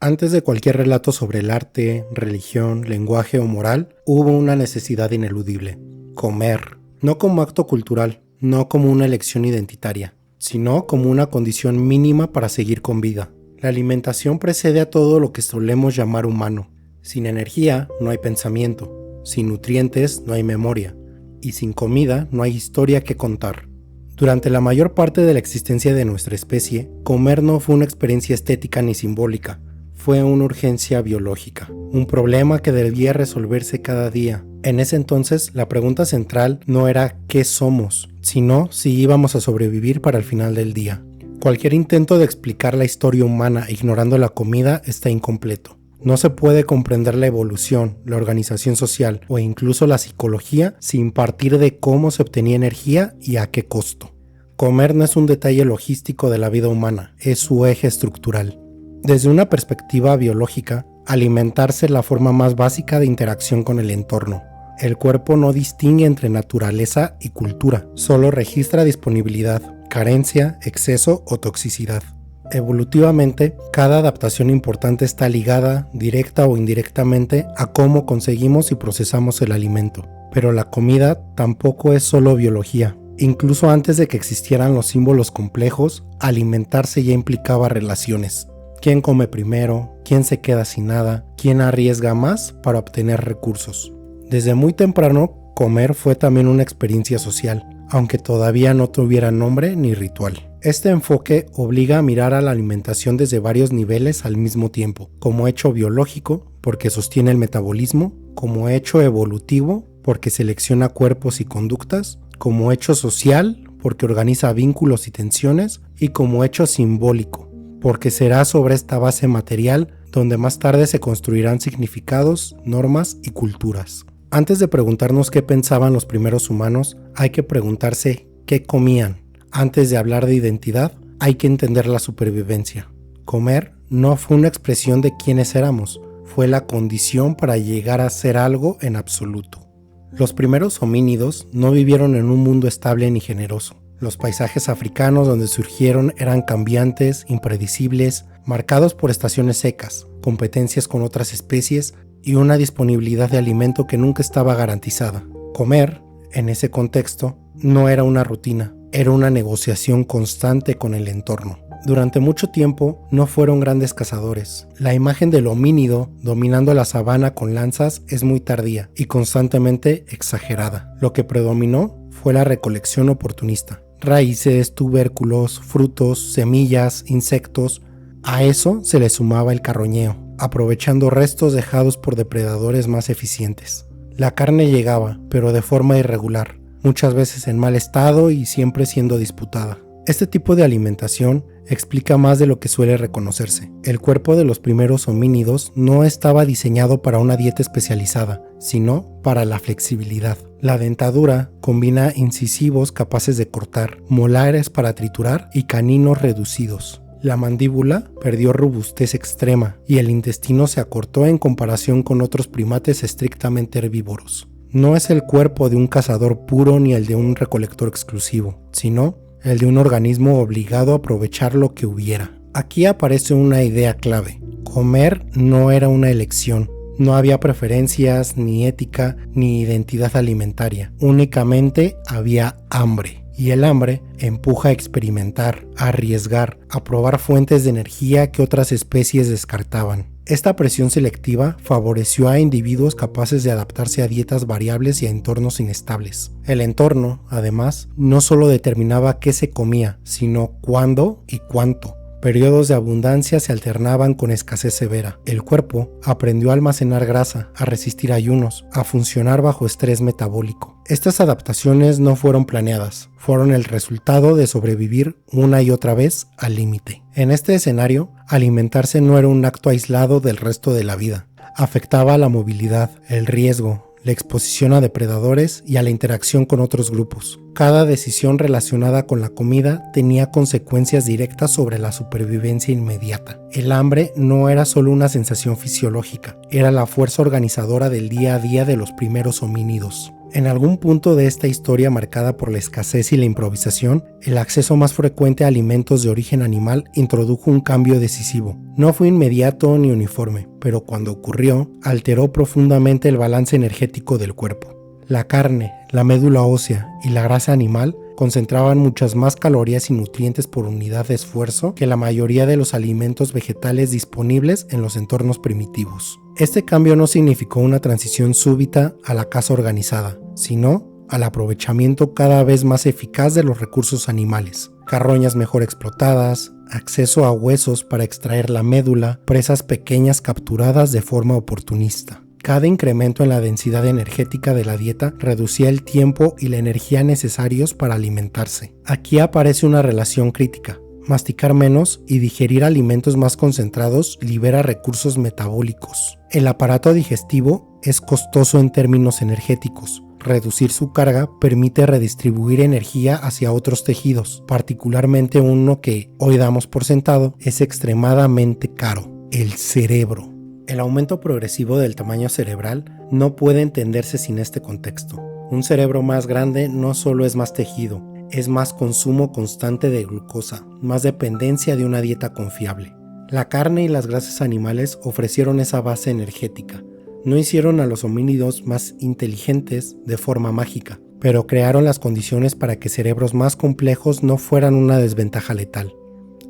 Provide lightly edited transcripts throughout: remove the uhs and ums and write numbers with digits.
Antes de cualquier relato sobre el arte, religión, lenguaje o moral, hubo una necesidad ineludible: comer. No como acto cultural, no como una elección identitaria, sino como una condición mínima para seguir con vida. La alimentación precede a todo lo que solemos llamar humano. Sin energía no hay pensamiento, sin nutrientes no hay memoria, y sin comida no hay historia que contar. Durante la mayor parte de la existencia de nuestra especie, comer no fue una experiencia estética ni simbólica, fue una urgencia biológica, un problema que debía resolverse cada día. En ese entonces, la pregunta central no era ¿qué somos?, sino si íbamos a sobrevivir para el final del día. Cualquier intento de explicar la historia humana ignorando la comida está incompleto. No se puede comprender la evolución, la organización social o incluso la psicología sin partir de cómo se obtenía energía y a qué costo. Comer no es un detalle logístico de la vida humana, es su eje estructural. Desde una perspectiva biológica, alimentarse es la forma más básica de interacción con el entorno. El cuerpo no distingue entre naturaleza y cultura, solo registra disponibilidad, carencia, exceso o toxicidad. Evolutivamente, cada adaptación importante está ligada, directa o indirectamente, a cómo conseguimos y procesamos el alimento. Pero la comida tampoco es solo biología. Incluso antes de que existieran los símbolos complejos, alimentarse ya implicaba relaciones. ¿Quién come primero? ¿Quién se queda sin nada? ¿Quién arriesga más para obtener recursos? Desde muy temprano, comer fue también una experiencia social, aunque todavía no tuviera nombre ni ritual. Este enfoque obliga a mirar a la alimentación desde varios niveles al mismo tiempo, como hecho biológico, porque sostiene el metabolismo, como hecho evolutivo, porque selecciona cuerpos y conductas, como hecho social, porque organiza vínculos y tensiones, y como hecho simbólico, porque será sobre esta base material donde más tarde se construirán significados, normas y culturas. Antes de preguntarnos qué pensaban los primeros humanos, hay que preguntarse qué comían. Antes de hablar de identidad, hay que entender la supervivencia. Comer no fue una expresión de quiénes éramos, fue la condición para llegar a ser algo en absoluto. Los primeros homínidos no vivieron en un mundo estable ni generoso. Los paisajes africanos donde surgieron eran cambiantes, impredecibles, marcados por estaciones secas, competencias con otras especies y una disponibilidad de alimento que nunca estaba garantizada. Comer, en ese contexto, no era una rutina, era una negociación constante con el entorno. Durante mucho tiempo no fueron grandes cazadores. La imagen del homínido dominando la sabana con lanzas es muy tardía y constantemente exagerada. Lo que predominó fue la recolección oportunista. Raíces, tubérculos, frutos, semillas, insectos. A eso se le sumaba el carroñeo, aprovechando restos dejados por depredadores más eficientes. La carne llegaba, pero de forma irregular, muchas veces en mal estado y siempre siendo disputada. Este tipo de alimentación explica más de lo que suele reconocerse. El cuerpo de los primeros homínidos no estaba diseñado para una dieta especializada, sino para la flexibilidad. La dentadura combina incisivos capaces de cortar, molares para triturar y caninos reducidos. La mandíbula perdió robustez extrema y el intestino se acortó en comparación con otros primates estrictamente herbívoros. No es el cuerpo de un cazador puro ni el de un recolector exclusivo, sino el de un organismo obligado a aprovechar lo que hubiera. Aquí aparece una idea clave. Comer no era una elección. No había preferencias, ni ética, ni identidad alimentaria. Únicamente había hambre. Y el hambre empuja a experimentar, a arriesgar, a probar fuentes de energía que otras especies descartaban. Esta presión selectiva favoreció a individuos capaces de adaptarse a dietas variables y a entornos inestables. El entorno, además, no solo determinaba qué se comía, sino cuándo y cuánto. Periodos de abundancia se alternaban con escasez severa. El cuerpo aprendió a almacenar grasa, a resistir ayunos, a funcionar bajo estrés metabólico. Estas adaptaciones no fueron planeadas, fueron el resultado de sobrevivir una y otra vez al límite. En este escenario, alimentarse no era un acto aislado del resto de la vida. Afectaba a la movilidad, el riesgo, la exposición a depredadores y a la interacción con otros grupos. Cada decisión relacionada con la comida tenía consecuencias directas sobre la supervivencia inmediata. El hambre no era solo una sensación fisiológica, era la fuerza organizadora del día a día de los primeros homínidos. En algún punto de esta historia marcada por la escasez y la improvisación, el acceso más frecuente a alimentos de origen animal introdujo un cambio decisivo. No fue inmediato ni uniforme, pero cuando ocurrió, alteró profundamente el balance energético del cuerpo. La carne, la médula ósea y la grasa animal concentraban muchas más calorías y nutrientes por unidad de esfuerzo que la mayoría de los alimentos vegetales disponibles en los entornos primitivos. Este cambio no significó una transición súbita a la caza organizada, sino al aprovechamiento cada vez más eficaz de los recursos animales. Carroñas mejor explotadas, acceso a huesos para extraer la médula, presas pequeñas capturadas de forma oportunista. Cada incremento en la densidad energética de la dieta reducía el tiempo y la energía necesarios para alimentarse. Aquí aparece una relación crítica. Masticar menos y digerir alimentos más concentrados libera recursos metabólicos. El aparato digestivo es costoso en términos energéticos. Reducir su carga permite redistribuir energía hacia otros tejidos, particularmente uno que, hoy damos por sentado, es extremadamente caro: el cerebro. El aumento progresivo del tamaño cerebral no puede entenderse sin este contexto. Un cerebro más grande no solo es más tejido, es más consumo constante de glucosa, más dependencia de una dieta confiable. La carne y las grasas animales ofrecieron esa base energética. No hicieron a los homínidos más inteligentes de forma mágica, pero crearon las condiciones para que cerebros más complejos no fueran una desventaja letal.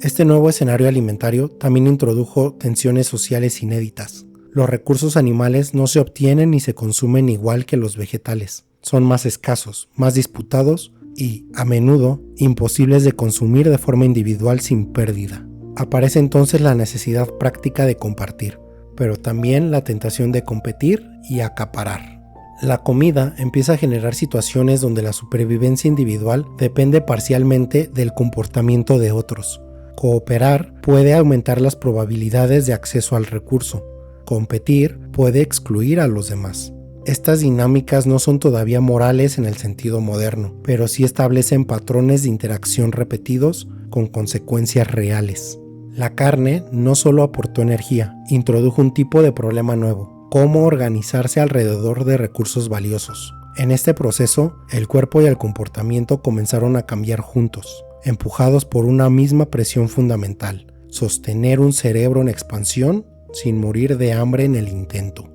Este nuevo escenario alimentario también introdujo tensiones sociales inéditas. Los recursos animales no se obtienen ni se consumen igual que los vegetales. Son más escasos, más disputados y, a menudo, imposibles de consumir de forma individual sin pérdida. Aparece entonces la necesidad práctica de compartir, pero también la tentación de competir y acaparar. La comida empieza a generar situaciones donde la supervivencia individual depende parcialmente del comportamiento de otros. Cooperar puede aumentar las probabilidades de acceso al recurso. Competir puede excluir a los demás. Estas dinámicas no son todavía morales en el sentido moderno, pero sí establecen patrones de interacción repetidos con consecuencias reales. La carne no solo aportó energía, introdujo un tipo de problema nuevo: cómo organizarse alrededor de recursos valiosos. En este proceso, el cuerpo y el comportamiento comenzaron a cambiar juntos, empujados por una misma presión fundamental: sostener un cerebro en expansión sin morir de hambre en el intento.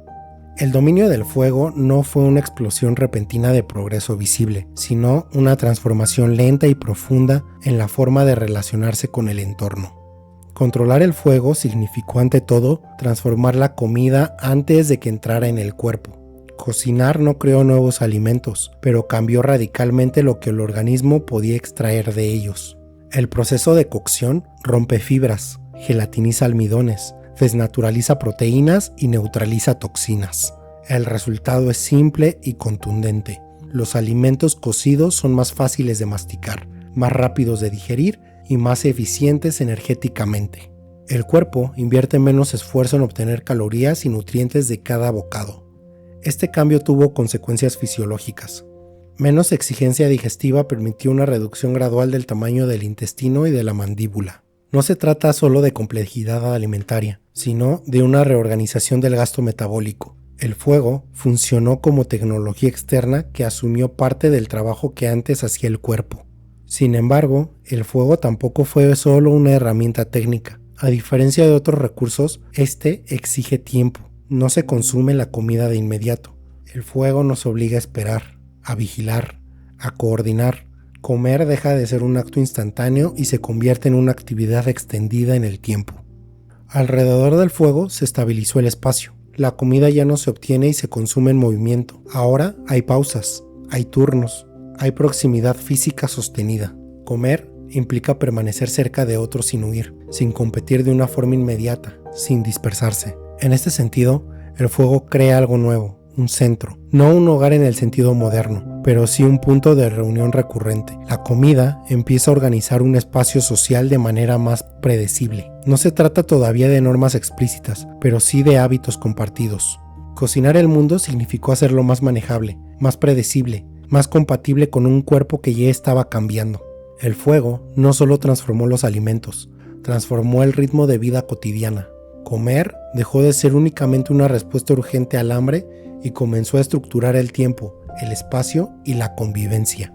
El dominio del fuego no fue una explosión repentina de progreso visible, sino una transformación lenta y profunda en la forma de relacionarse con el entorno. Controlar el fuego significó ante todo transformar la comida antes de que entrara en el cuerpo. Cocinar no creó nuevos alimentos, pero cambió radicalmente lo que el organismo podía extraer de ellos. El proceso de cocción rompe fibras, gelatiniza almidones, desnaturaliza proteínas y neutraliza toxinas. El resultado es simple y contundente. Los alimentos cocidos son más fáciles de masticar, más rápidos de digerir y más eficientes energéticamente. El cuerpo invierte menos esfuerzo en obtener calorías y nutrientes de cada bocado. Este cambio tuvo consecuencias fisiológicas. Menos exigencia digestiva permitió una reducción gradual del tamaño del intestino y de la mandíbula. No se trata solo de complejidad alimentaria, sino de una reorganización del gasto metabólico. El fuego funcionó como tecnología externa que asumió parte del trabajo que antes hacía el cuerpo. Sin embargo, el fuego tampoco fue solo una herramienta técnica. A diferencia de otros recursos, este exige tiempo. No se consume la comida de inmediato. El fuego nos obliga a esperar, a vigilar, a coordinar. Comer deja de ser un acto instantáneo y se convierte en una actividad extendida en el tiempo. Alrededor del fuego se estabilizó el espacio. La comida ya no se obtiene y se consume en movimiento. Ahora hay pausas, hay turnos, hay proximidad física sostenida. Comer implica permanecer cerca de otros sin huir, sin competir de una forma inmediata, sin dispersarse. En este sentido, el fuego crea algo nuevo, un centro, no un hogar en el sentido moderno, pero sí un punto de reunión recurrente. La comida empieza a organizar un espacio social de manera más predecible. No se trata todavía de normas explícitas, pero sí de hábitos compartidos. Cocinar el mundo significó hacerlo más manejable, más predecible, más compatible con un cuerpo que ya estaba cambiando. El fuego no solo transformó los alimentos, transformó el ritmo de vida cotidiana. Comer dejó de ser únicamente una respuesta urgente al hambre y comenzó a estructurar el tiempo, el espacio y la convivencia.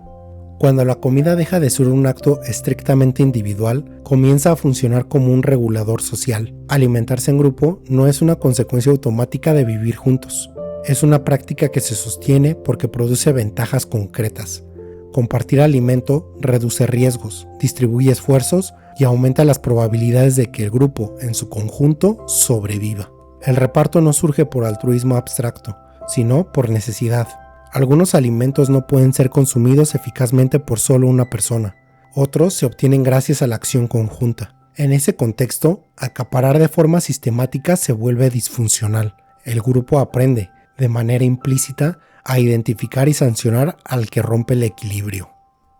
Cuando la comida deja de ser un acto estrictamente individual, comienza a funcionar como un regulador social. Alimentarse en grupo no es una consecuencia automática de vivir juntos. Es una práctica que se sostiene porque produce ventajas concretas. Compartir alimento reduce riesgos, distribuye esfuerzos y aumenta las probabilidades de que el grupo, en su conjunto, sobreviva. El reparto no surge por altruismo abstracto, sino por necesidad. Algunos alimentos no pueden ser consumidos eficazmente por solo una persona. Otros se obtienen gracias a la acción conjunta. En ese contexto, acaparar de forma sistemática se vuelve disfuncional. El grupo aprende, de manera implícita, a identificar y sancionar al que rompe el equilibrio.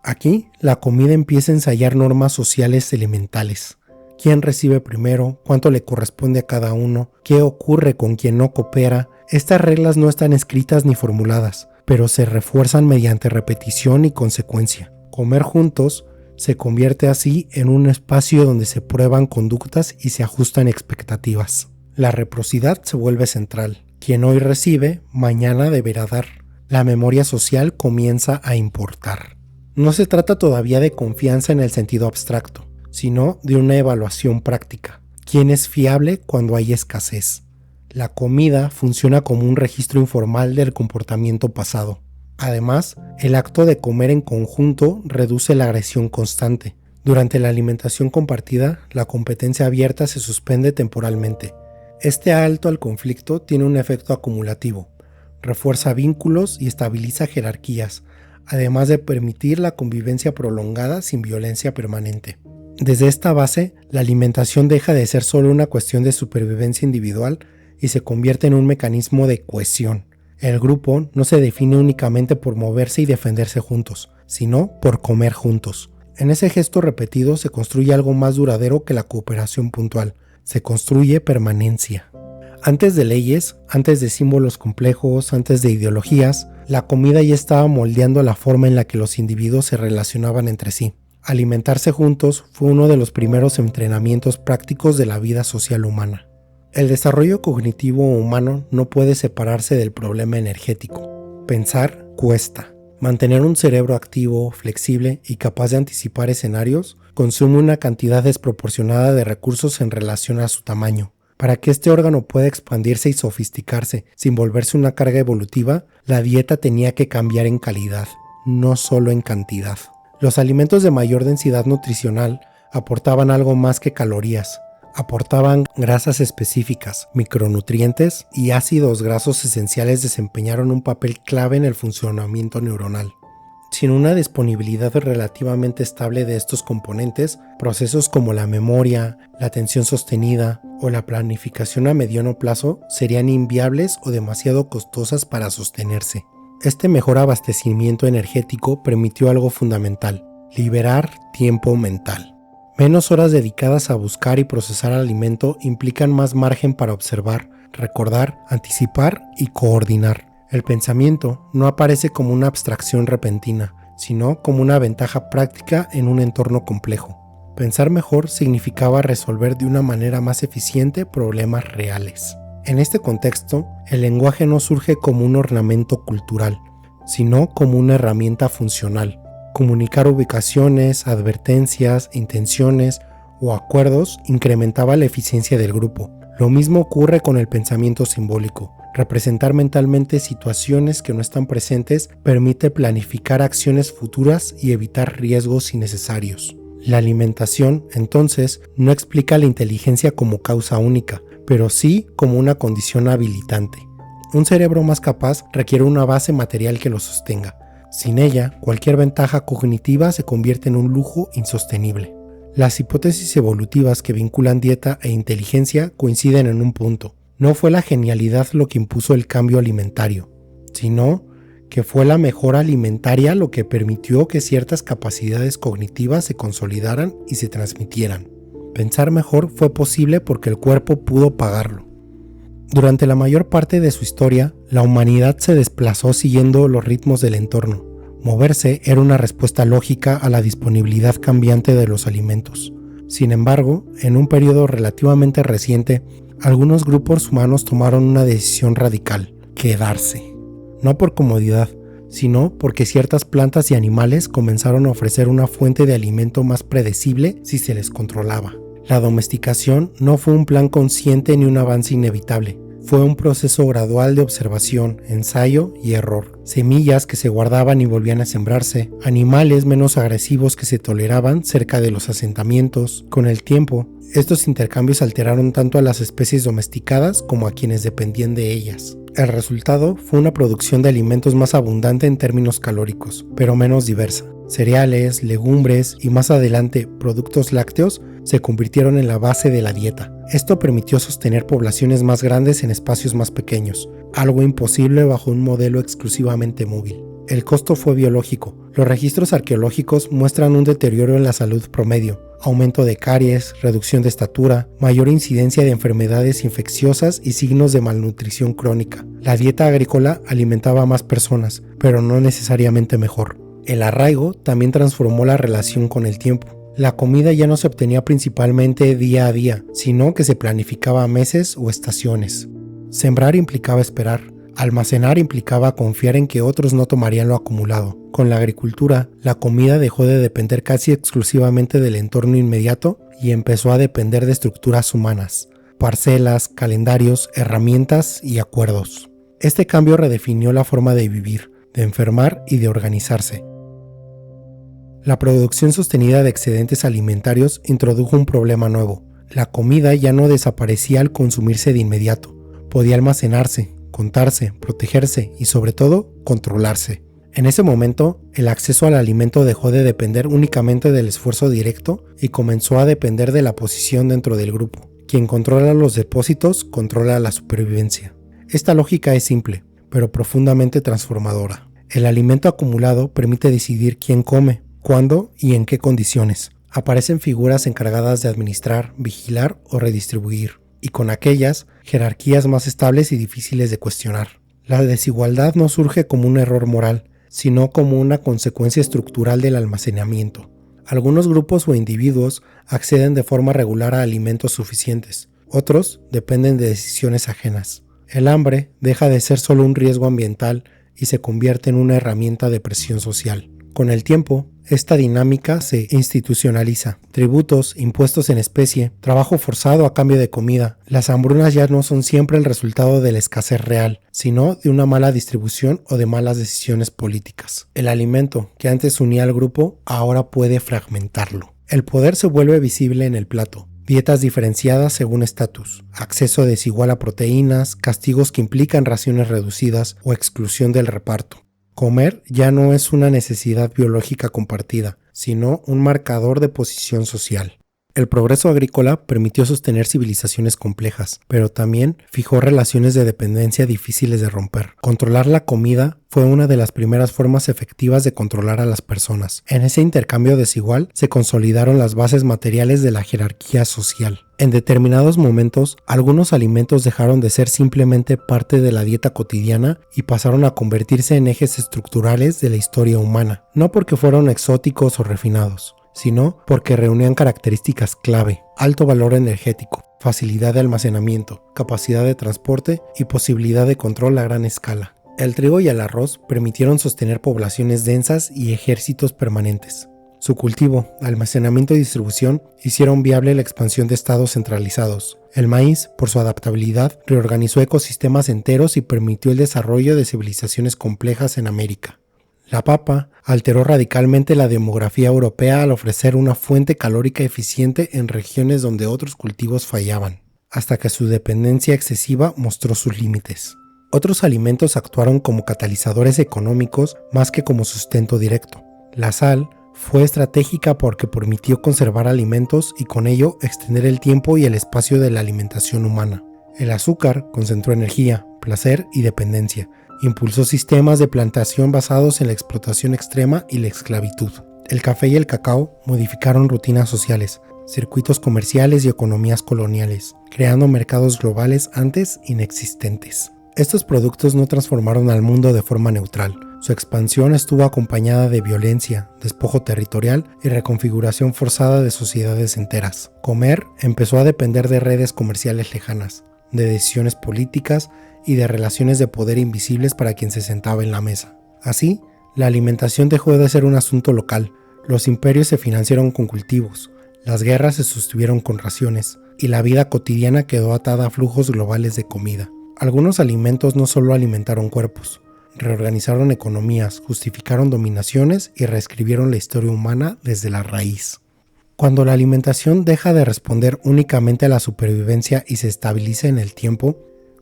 Aquí, la comida empieza a ensayar normas sociales elementales. ¿Quién recibe primero? ¿Cuánto le corresponde a cada uno? ¿Qué ocurre con quien no coopera? Estas reglas no están escritas ni formuladas, pero se refuerzan mediante repetición y consecuencia. Comer juntos se convierte así en un espacio donde se prueban conductas y se ajustan expectativas. La reciprocidad se vuelve central. Quien hoy recibe, mañana deberá dar. La memoria social comienza a importar. No se trata todavía de confianza en el sentido abstracto, sino de una evaluación práctica. ¿Quién es fiable cuando hay escasez? La comida funciona como un registro informal del comportamiento pasado. Además, el acto de comer en conjunto reduce la agresión constante. Durante la alimentación compartida, la competencia abierta se suspende temporalmente. Este alto al conflicto tiene un efecto acumulativo. Refuerza vínculos y estabiliza jerarquías, además de permitir la convivencia prolongada sin violencia permanente. Desde esta base, la alimentación deja de ser solo una cuestión de supervivencia individual y se convierte en un mecanismo de cohesión. El grupo no se define únicamente por moverse y defenderse juntos, sino por comer juntos. En ese gesto repetido se construye algo más duradero que la cooperación puntual. Se construye permanencia. Antes de leyes, antes de símbolos complejos, antes de ideologías, la comida ya estaba moldeando la forma en la que los individuos se relacionaban entre sí. Alimentarse juntos fue uno de los primeros entrenamientos prácticos de la vida social humana. El desarrollo cognitivo humano no puede separarse del problema energético. Pensar cuesta. Mantener un cerebro activo, flexible y capaz de anticipar escenarios consume una cantidad desproporcionada de recursos en relación a su tamaño. Para que este órgano pueda expandirse y sofisticarse sin volverse una carga evolutiva, la dieta tenía que cambiar en calidad, no solo en cantidad. Los alimentos de mayor densidad nutricional aportaban algo más que calorías. Aportaban grasas específicas, micronutrientes y ácidos grasos esenciales desempeñaron un papel clave en el funcionamiento neuronal. Sin una disponibilidad relativamente estable de estos componentes, procesos como la memoria, la atención sostenida o la planificación a mediano plazo serían inviables o demasiado costosas para sostenerse. Este mejor abastecimiento energético permitió algo fundamental: liberar tiempo mental. Menos horas dedicadas a buscar y procesar alimento implican más margen para observar, recordar, anticipar y coordinar. El pensamiento no aparece como una abstracción repentina, sino como una ventaja práctica en un entorno complejo. Pensar mejor significaba resolver de una manera más eficiente problemas reales. En este contexto, el lenguaje no surge como un ornamento cultural, sino como una herramienta funcional. Comunicar ubicaciones, advertencias, intenciones o acuerdos incrementaba la eficiencia del grupo. Lo mismo ocurre con el pensamiento simbólico. Representar mentalmente situaciones que no están presentes permite planificar acciones futuras y evitar riesgos innecesarios. La alimentación, entonces, no explica la inteligencia como causa única, pero sí como una condición habilitante. Un cerebro más capaz requiere una base material que lo sostenga. Sin ella, cualquier ventaja cognitiva se convierte en un lujo insostenible. Las hipótesis evolutivas que vinculan dieta e inteligencia coinciden en un punto. No fue la genialidad lo que impuso el cambio alimentario, sino que fue la mejora alimentaria lo que permitió que ciertas capacidades cognitivas se consolidaran y se transmitieran. Pensar mejor fue posible porque el cuerpo pudo pagarlo. Durante la mayor parte de su historia, la humanidad se desplazó siguiendo los ritmos del entorno. Moverse era una respuesta lógica a la disponibilidad cambiante de los alimentos. Sin embargo, en un periodo relativamente reciente, algunos grupos humanos tomaron una decisión radical: quedarse. No por comodidad, sino porque ciertas plantas y animales comenzaron a ofrecer una fuente de alimento más predecible si se les controlaba. La domesticación no fue un plan consciente ni un avance inevitable. Fue un proceso gradual de observación, ensayo y error. Semillas que se guardaban y volvían a sembrarse, animales menos agresivos que se toleraban cerca de los asentamientos. Con el tiempo, estos intercambios alteraron tanto a las especies domesticadas como a quienes dependían de ellas. El resultado fue una producción de alimentos más abundante en términos calóricos, pero menos diversa. Cereales, legumbres y más adelante productos lácteos se convirtieron en la base de la dieta. Esto permitió sostener poblaciones más grandes en espacios más pequeños, algo imposible bajo un modelo exclusivamente móvil. El costo fue biológico. Los registros arqueológicos muestran un deterioro en la salud promedio, aumento de caries, reducción de estatura, mayor incidencia de enfermedades infecciosas y signos de malnutrición crónica. La dieta agrícola alimentaba a más personas, pero no necesariamente mejor. El arraigo también transformó la relación con el tiempo. La comida ya no se obtenía principalmente día a día, sino que se planificaba a meses o estaciones. Sembrar implicaba esperar. Almacenar implicaba confiar en que otros no tomarían lo acumulado. Con la agricultura, la comida dejó de depender casi exclusivamente del entorno inmediato y empezó a depender de estructuras humanas, parcelas, calendarios, herramientas y acuerdos. Este cambio redefinió la forma de vivir, de enfermar y de organizarse. La producción sostenida de excedentes alimentarios introdujo un problema nuevo. La comida ya no desaparecía al consumirse de inmediato. Podía almacenarse, contarse, protegerse y sobre todo, controlarse. En ese momento, el acceso al alimento dejó de depender únicamente del esfuerzo directo y comenzó a depender de la posición dentro del grupo. Quien controla los depósitos, controla la supervivencia. Esta lógica es simple, pero profundamente transformadora. El alimento acumulado permite decidir quién come, cuándo y en qué condiciones. Aparecen figuras encargadas de administrar, vigilar o redistribuir, y con aquellas, jerarquías más estables y difíciles de cuestionar. La desigualdad no surge como un error moral, sino como una consecuencia estructural del almacenamiento. Algunos grupos o individuos acceden de forma regular a alimentos suficientes, otros dependen de decisiones ajenas. El hambre deja de ser solo un riesgo ambiental y se convierte en una herramienta de presión social. Con el tiempo, esta dinámica se institucionaliza. Tributos, impuestos en especie, trabajo forzado a cambio de comida. Las hambrunas ya no son siempre el resultado de la escasez real, sino de una mala distribución o de malas decisiones políticas. El alimento, que antes unía al grupo, ahora puede fragmentarlo. El poder se vuelve visible en el plato. Dietas diferenciadas según estatus, acceso desigual a proteínas, castigos que implican raciones reducidas o exclusión del reparto. Comer ya no es una necesidad biológica compartida, sino un marcador de posición social. El progreso agrícola permitió sostener civilizaciones complejas, pero también fijó relaciones de dependencia difíciles de romper. Controlar la comida fue una de las primeras formas efectivas de controlar a las personas. En ese intercambio desigual se consolidaron las bases materiales de la jerarquía social. En determinados momentos, algunos alimentos dejaron de ser simplemente parte de la dieta cotidiana y pasaron a convertirse en ejes estructurales de la historia humana, no porque fueron exóticos o refinados, sino porque reunían características clave: alto valor energético, facilidad de almacenamiento, capacidad de transporte y posibilidad de control a gran escala. El trigo y el arroz permitieron sostener poblaciones densas y ejércitos permanentes. Su cultivo, almacenamiento y distribución hicieron viable la expansión de estados centralizados. El maíz, por su adaptabilidad, reorganizó ecosistemas enteros y permitió el desarrollo de civilizaciones complejas en América. La papa alteró radicalmente la demografía europea al ofrecer una fuente calórica eficiente en regiones donde otros cultivos fallaban, hasta que su dependencia excesiva mostró sus límites. Otros alimentos actuaron como catalizadores económicos más que como sustento directo. La sal fue estratégica porque permitió conservar alimentos y con ello extender el tiempo y el espacio de la alimentación humana. El azúcar concentró energía, placer y dependencia. Impulsó sistemas de plantación basados en la explotación extrema y la esclavitud. El café y el cacao modificaron rutinas sociales, circuitos comerciales y economías coloniales, creando mercados globales antes inexistentes. Estos productos no transformaron al mundo de forma neutral. Su expansión estuvo acompañada de violencia, despojo territorial y reconfiguración forzada de sociedades enteras. Comer empezó a depender de redes comerciales lejanas, de decisiones políticas y de relaciones de poder invisibles para quien se sentaba en la mesa. Así, la alimentación dejó de ser un asunto local, los imperios se financiaron con cultivos, las guerras se sostuvieron con raciones, y la vida cotidiana quedó atada a flujos globales de comida. Algunos alimentos no solo alimentaron cuerpos, reorganizaron economías, justificaron dominaciones y reescribieron la historia humana desde la raíz. Cuando la alimentación deja de responder únicamente a la supervivencia y se estabiliza en el tiempo,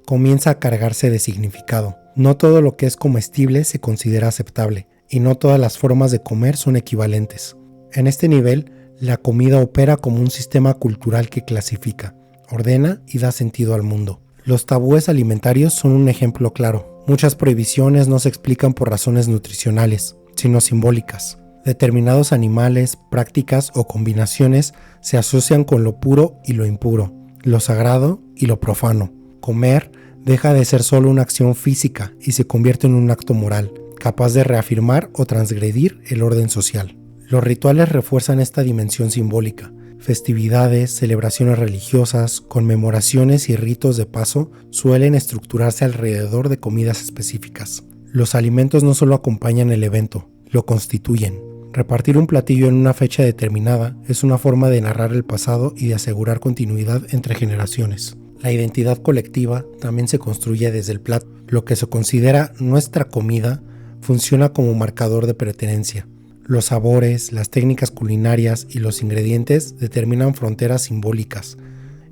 comienza a cargarse de significado. No todo lo que es comestible se considera aceptable, y no todas las formas de comer son equivalentes. En este nivel, la comida opera como un sistema cultural que clasifica, ordena y da sentido al mundo. Los tabúes alimentarios son un ejemplo claro. Muchas prohibiciones no se explican por razones nutricionales, sino simbólicas. Determinados animales, prácticas o combinaciones se asocian con lo puro y lo impuro, lo sagrado y lo profano. Comer deja de ser solo una acción física y se convierte en un acto moral, capaz de reafirmar o transgredir el orden social. Los rituales refuerzan esta dimensión simbólica. Festividades, celebraciones religiosas, conmemoraciones y ritos de paso suelen estructurarse alrededor de comidas específicas. Los alimentos no solo acompañan el evento, lo constituyen. Repartir un platillo en una fecha determinada es una forma de narrar el pasado y de asegurar continuidad entre generaciones. La identidad colectiva también se construye desde el plato. Lo que se considera nuestra comida funciona como marcador de pertenencia. Los sabores, las técnicas culinarias y los ingredientes determinan fronteras simbólicas,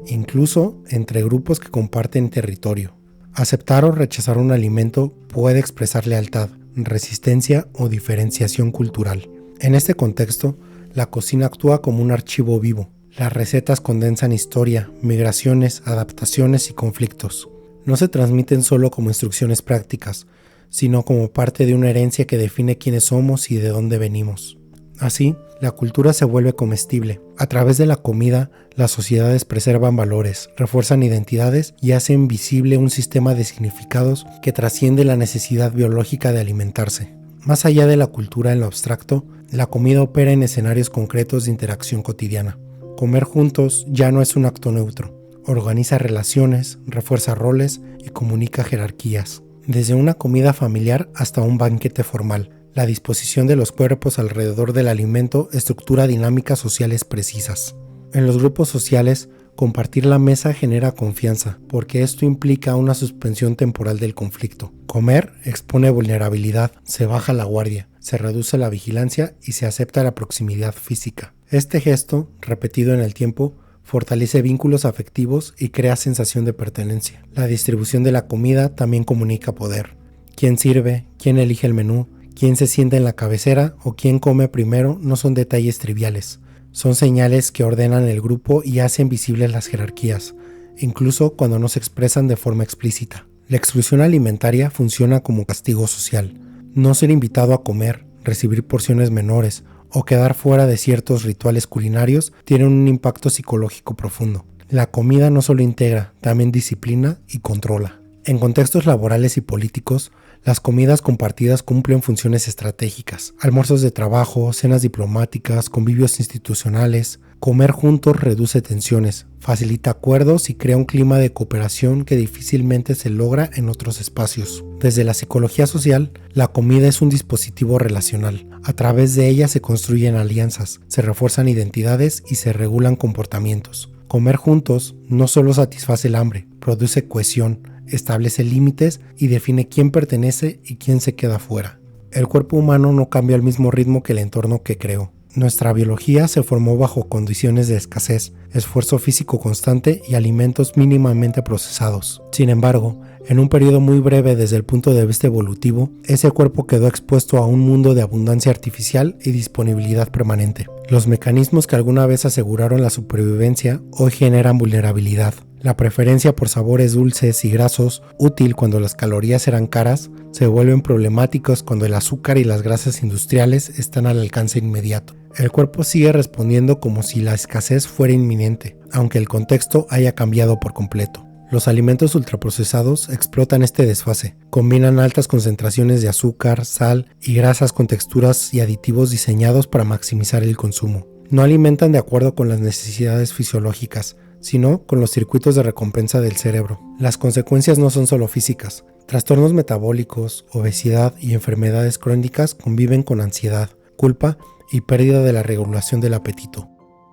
incluso entre grupos que comparten territorio. Aceptar o rechazar un alimento puede expresar lealtad, resistencia o diferenciación cultural. En este contexto, la cocina actúa como un archivo vivo. Las recetas condensan historia, migraciones, adaptaciones y conflictos. No se transmiten solo como instrucciones prácticas, sino como parte de una herencia que define quiénes somos y de dónde venimos. Así, la cultura se vuelve comestible. A través de la comida, las sociedades preservan valores, refuerzan identidades y hacen visible un sistema de significados que trasciende la necesidad biológica de alimentarse. Más allá de la cultura en lo abstracto, la comida opera en escenarios concretos de interacción cotidiana. Comer juntos ya no es un acto neutro. Organiza relaciones, refuerza roles y comunica jerarquías. Desde una comida familiar hasta un banquete formal, la disposición de los cuerpos alrededor del alimento estructura dinámicas sociales precisas. En los grupos sociales, compartir la mesa genera confianza, porque esto implica una suspensión temporal del conflicto. Comer expone vulnerabilidad, se baja la guardia, se reduce la vigilancia y se acepta la proximidad física. Este gesto, repetido en el tiempo, fortalece vínculos afectivos y crea sensación de pertenencia. La distribución de la comida también comunica poder. Quién sirve, quién elige el menú, quién se sienta en la cabecera o quién come primero no son detalles triviales. Son señales que ordenan el grupo y hacen visibles las jerarquías, incluso cuando no se expresan de forma explícita. La exclusión alimentaria funciona como castigo social. No ser invitado a comer, recibir porciones menores o quedar fuera de ciertos rituales culinarios tienen un impacto psicológico profundo. La comida no solo integra, también disciplina y controla. En contextos laborales y políticos, las comidas compartidas cumplen funciones estratégicas. Almuerzos de trabajo, cenas diplomáticas, convivios institucionales. Comer juntos reduce tensiones, facilita acuerdos y crea un clima de cooperación que difícilmente se logra en otros espacios. Desde la psicología social, la comida es un dispositivo relacional. A través de ella se construyen alianzas, se refuerzan identidades y se regulan comportamientos. Comer juntos no solo satisface el hambre, produce cohesión, establece límites y define quién pertenece y quién se queda fuera. El cuerpo humano no cambia al mismo ritmo que el entorno que creó. Nuestra biología se formó bajo condiciones de escasez, esfuerzo físico constante y alimentos mínimamente procesados. Sin embargo, en un periodo muy breve desde el punto de vista evolutivo, ese cuerpo quedó expuesto a un mundo de abundancia artificial y disponibilidad permanente. Los mecanismos que alguna vez aseguraron la supervivencia hoy generan vulnerabilidad. La preferencia por sabores dulces y grasos, útil cuando las calorías eran caras, se vuelven problemáticos cuando el azúcar y las grasas industriales están al alcance inmediato. El cuerpo sigue respondiendo como si la escasez fuera inminente, aunque el contexto haya cambiado por completo. Los alimentos ultraprocesados explotan este desfase, combinan altas concentraciones de azúcar, sal y grasas con texturas y aditivos diseñados para maximizar el consumo. No alimentan de acuerdo con las necesidades fisiológicas, sino con los circuitos de recompensa del cerebro. Las consecuencias no son solo físicas, Trastornos metabólicos, obesidad y enfermedades crónicas conviven con ansiedad, culpa y pérdida de la regulación del apetito.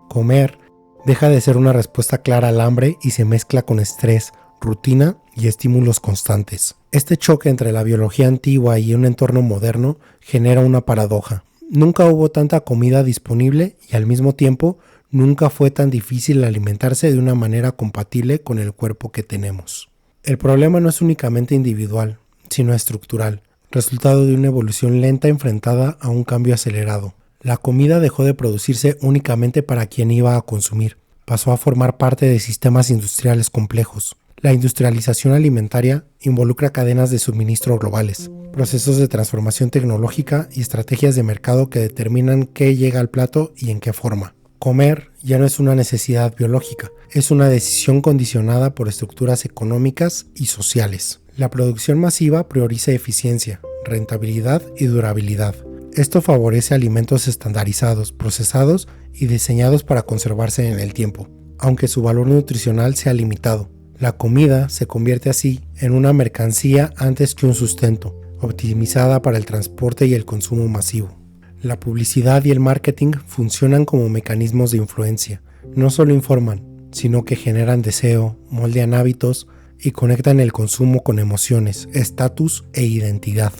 Comer deja de ser una respuesta clara al hambre y se mezcla con estrés, rutina y estímulos constantes. Este choque entre la biología antigua y un entorno moderno genera una paradoja. Nunca hubo tanta comida disponible y al mismo tiempo nunca fue tan difícil alimentarse de una manera compatible con el cuerpo que tenemos. El problema no es únicamente individual, sino estructural, resultado de una evolución lenta enfrentada a un cambio acelerado. La comida dejó de producirse únicamente para quien iba a consumir, pasó a formar parte de sistemas industriales complejos. La industrialización alimentaria involucra cadenas de suministro globales, procesos de transformación tecnológica y estrategias de mercado que determinan qué llega al plato y en qué forma. Comer ya no es una necesidad biológica, es una decisión condicionada por estructuras económicas y sociales. La producción masiva prioriza eficiencia, rentabilidad y durabilidad. Esto favorece alimentos estandarizados, procesados y diseñados para conservarse en el tiempo, aunque su valor nutricional sea limitado. La comida se convierte así en una mercancía antes que un sustento, optimizada para el transporte y el consumo masivo. La publicidad y el marketing funcionan como mecanismos de influencia. No solo informan, sino que generan deseo, moldean hábitos y conectan el consumo con emociones, estatus e identidad.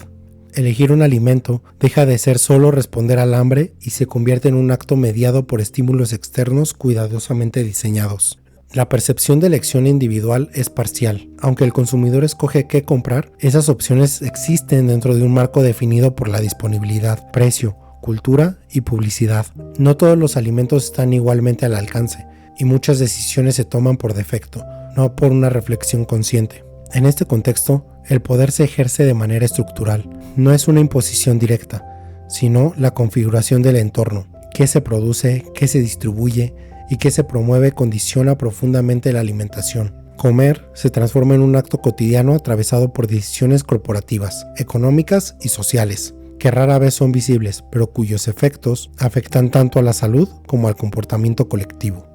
Elegir un alimento deja de ser solo responder al hambre y se convierte en un acto mediado por estímulos externos cuidadosamente diseñados. La percepción de elección individual es parcial. Aunque el consumidor escoge qué comprar, esas opciones existen dentro de un marco definido por la disponibilidad, precio, cultura y publicidad. No todos los alimentos están igualmente al alcance y muchas decisiones se toman por defecto, no por una reflexión consciente. En este contexto, el poder se ejerce de manera estructural. No es una imposición directa, sino la configuración del entorno. Qué se produce, qué se distribuye y qué se promueve condiciona profundamente la alimentación. Comer se transforma en un acto cotidiano atravesado por decisiones corporativas, económicas y sociales, que rara vez son visibles, pero cuyos efectos afectan tanto a la salud como al comportamiento colectivo.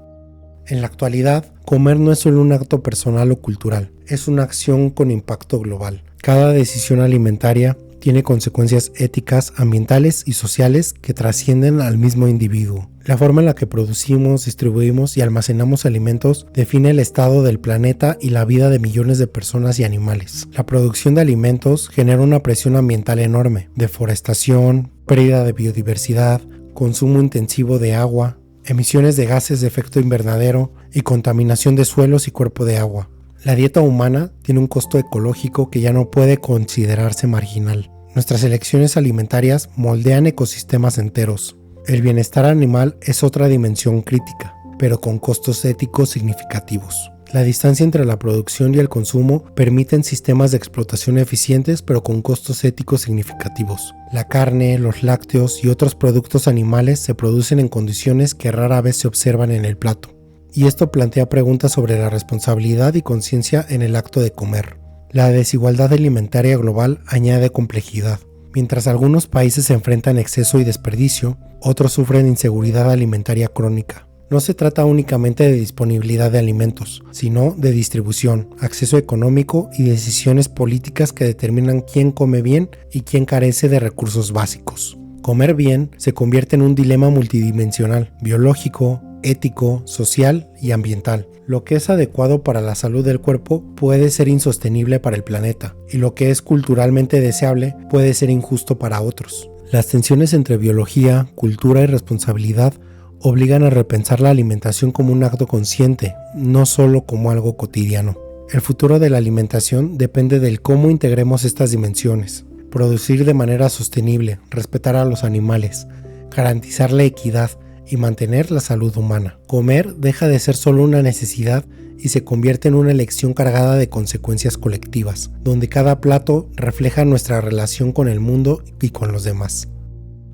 En la actualidad, comer no es solo un acto personal o cultural, es una acción con impacto global. Cada decisión alimentaria tiene consecuencias éticas, ambientales y sociales que trascienden al mismo individuo. La forma en la que producimos, distribuimos y almacenamos alimentos define el estado del planeta y la vida de millones de personas y animales. La producción de alimentos genera una presión ambiental enorme: deforestación, pérdida de biodiversidad, consumo intensivo de agua, emisiones de gases de efecto invernadero y contaminación de suelos y cuerpo de agua. La dieta humana tiene un costo ecológico que ya no puede considerarse marginal. Nuestras elecciones alimentarias moldean ecosistemas enteros. El bienestar animal es otra dimensión crítica, pero con costos éticos significativos. La distancia entre la producción y el consumo permiten sistemas de explotación eficientes pero con costos éticos significativos. La carne, los lácteos y otros productos animales se producen en condiciones que rara vez se observan en el plato. Y esto plantea preguntas sobre la responsabilidad y conciencia en el acto de comer. La desigualdad alimentaria global añade complejidad. Mientras algunos países se enfrentan exceso y desperdicio, otros sufren inseguridad alimentaria crónica. No se trata únicamente de disponibilidad de alimentos, sino de distribución, acceso económico y decisiones políticas que determinan quién come bien y quién carece de recursos básicos. Comer bien se convierte en un dilema multidimensional, biológico, ético, social y ambiental. Lo que es adecuado para la salud del cuerpo puede ser insostenible para el planeta, y lo que es culturalmente deseable puede ser injusto para otros. Las tensiones entre biología, cultura y responsabilidad obligan a repensar la alimentación como un acto consciente, no solo como algo cotidiano. El futuro de la alimentación depende del cómo integremos estas dimensiones. Producir de manera sostenible, respetar a los animales, garantizar la equidad y mantener la salud humana. Comer deja de ser solo una necesidad y se convierte en una elección cargada de consecuencias colectivas, donde cada plato refleja nuestra relación con el mundo y con los demás.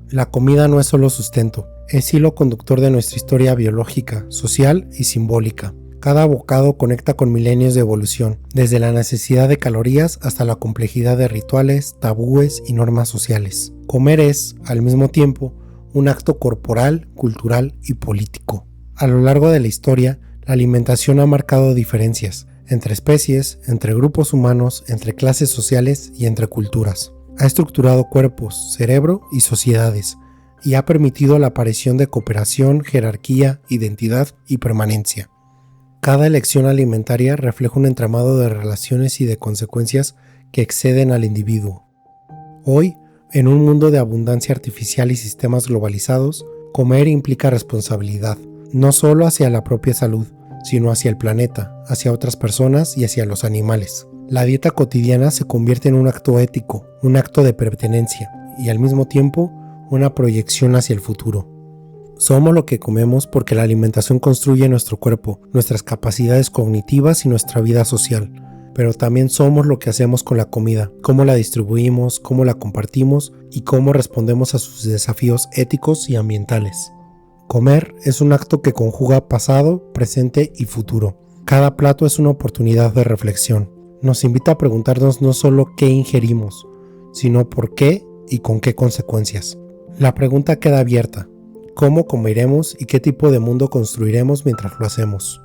La comida no es solo sustento, es hilo conductor de nuestra historia biológica, social y simbólica. Cada bocado conecta con milenios de evolución, desde la necesidad de calorías hasta la complejidad de rituales, tabúes y normas sociales. Comer es, al mismo tiempo, un acto corporal, cultural y político. A lo largo de la historia, la alimentación ha marcado diferencias. entre especies, entre grupos humanos, entre clases sociales y entre culturas. Ha estructurado cuerpos, cerebro y sociedades, y ha permitido la aparición de cooperación, jerarquía, identidad y permanencia. Cada elección alimentaria refleja un entramado de relaciones y de consecuencias que exceden al individuo. Hoy, en un mundo de abundancia artificial y sistemas globalizados, comer implica responsabilidad, no solo hacia la propia salud, sino hacia el planeta, hacia otras personas y hacia los animales. La dieta cotidiana se convierte en un acto ético, un acto de pertenencia y al mismo tiempo una proyección hacia el futuro. Somos lo que comemos porque la alimentación construye nuestro cuerpo, nuestras capacidades cognitivas y nuestra vida social, pero también somos lo que hacemos con la comida, cómo la distribuimos, cómo la compartimos y cómo respondemos a sus desafíos éticos y ambientales. Comer es un acto que conjuga pasado, presente y futuro. Cada plato es una oportunidad de reflexión. Nos invita a preguntarnos no solo qué ingerimos, sino por qué y con qué consecuencias. La pregunta queda abierta: ¿cómo comeremos y qué tipo de mundo construiremos mientras lo hacemos?